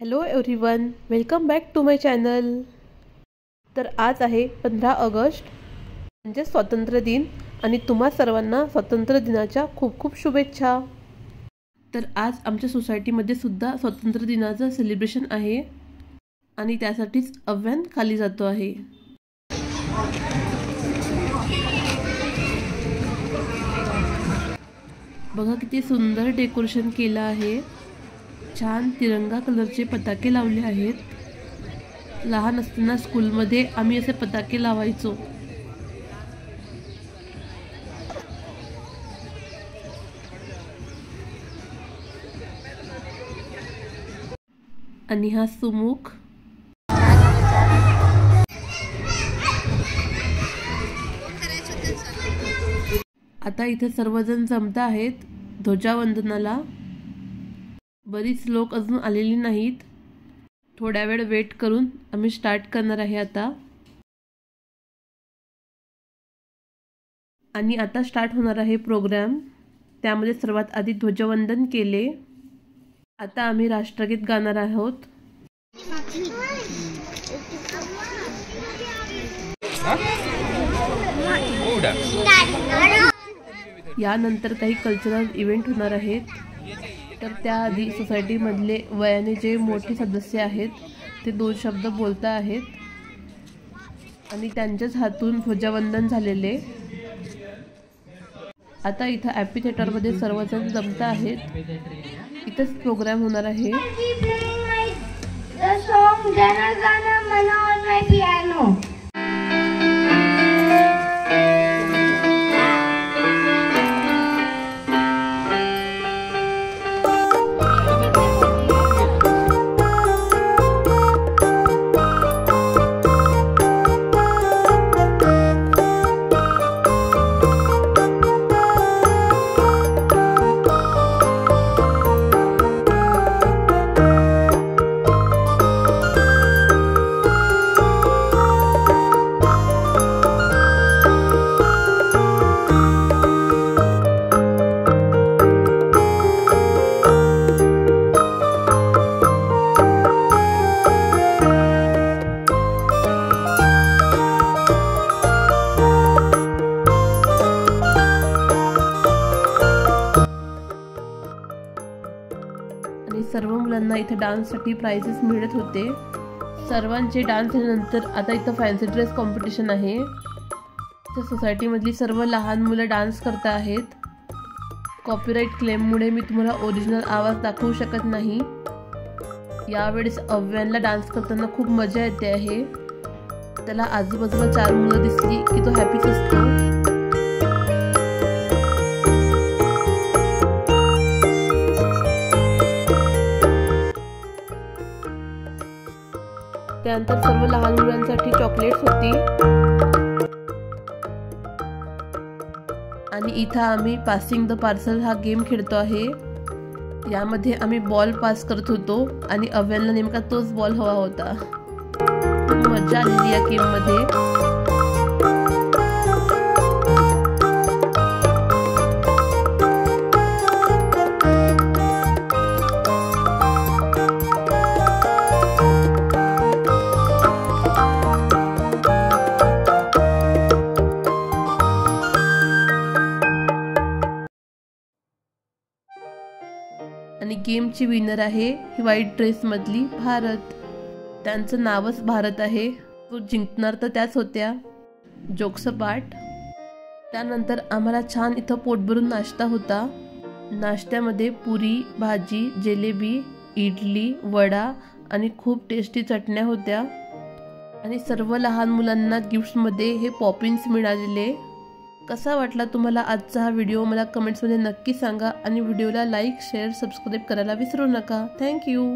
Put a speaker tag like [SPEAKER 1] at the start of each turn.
[SPEAKER 1] Hello everyone, welcome back to my channel. तर आज आहे 15 ऑगस्ट म्हणजे स्वातंत्र्य दिन आणि तुम्हा सर्वांना स्वातंत्र्य दिनाच्या खूप खूप शुभेच्छा। तर आज आमच्या सोसायटीमध्ये सुद्धा स्वातंत्र्य दिनाचं सेलिब्रेशन आहे आणि त्यासाठीच अव्यान खाली जातो आहे। बघा किती सुंदर डेकोरेशन केलं आहे। छान तिरंगा कलरचे पताके लावले आहेत। लहान असताना स्कूलमध्ये आम्ही असे पताके लावायचो। आणि हा सुमुख आता इथे सर्वजण जमत आहेत ध्वजावंदनाला। बरीच लोक अजून आलेली नाहीत। थोड्या वेळ वेट करून आम्ही स्टार्ट करणार आहे आता। आणि आता स्टार्ट होणार आहे प्रोग्राम। त्यामध्ये सर्वात आधी ध्वजवंदन केले। आता आम्ही राष्ट्रगीत गाणार आहोत। यानंतर काही कल्चरल इव्हेंट होणार आहेत। तर त्याआधी सोसायटीमधले वयाने जे मोठे सदस्य आहेत ते 2 शब्द बोलत आहेत आणि त्यांच्याच हातून ध्वजवंदन झालेले। आता इथं ॲम्फी थिएटरमध्ये सर्वजण जमत आहेत। इथंच प्रोग्राम होणार आहे। सर्व मुलांना इथे डान्ससाठी प्राइजेस मिळत होते। सर्वांचे डान्स झाल्यानंतर आता इथं फॅन्सी ड्रेस कॉम्पिटिशन आहे। तर सोसायटीमधली सर्व लहान मुलं डान्स करत आहेत। कॉपीराइट क्लेममुळे मी तुम्हाला ओरिजिनल आवाज दाखवू शकत नाही। यावेळेस अव्यानला डान्स करताना खूप मजा येते आहे। त्याला आजूबाजूला 4 मुलं दिसली की तो हॅपीच असतो। त्यानंतर सर्व लहान मुलांसाठी चॉकलेट्स होती। आणि इथं आम्ही पासिंग द पार्सल हा गेम खेळतो आहे। यामध्ये आम्ही बॉल पास करत होतो आणि अव्यानला नेमका तोच बॉल हवा होता। खूप मजा आली या गेम मध्ये। आणि गेमची विनर आहे ही व्हाईट ड्रेस मधली भारत। त्यांचं नावच भारत आहे। तो जिंकणार तर त्याच होत्या। Jokes part. त्यानंतर आम्हाला छान इथं पोट भरून नाश्ता होता। नाश्त्यामध्ये पुरी, भाजी, जिलेबी, इडली, वडा आणि खूप टेस्टी चटण्या होत्या। आणि सर्व लहान मुलांना गिफ्ट्समध्ये हे पॉपिन्स मिळालेले। कसा वाटला तुम्हाला आजचा हा व्हिडिओ मला कमेंट्समध्ये नक्की सांगा आणि व्हिडिओला लाईक, शेअर, सबस्क्राईब करायला विसरू नका। थँक्यू।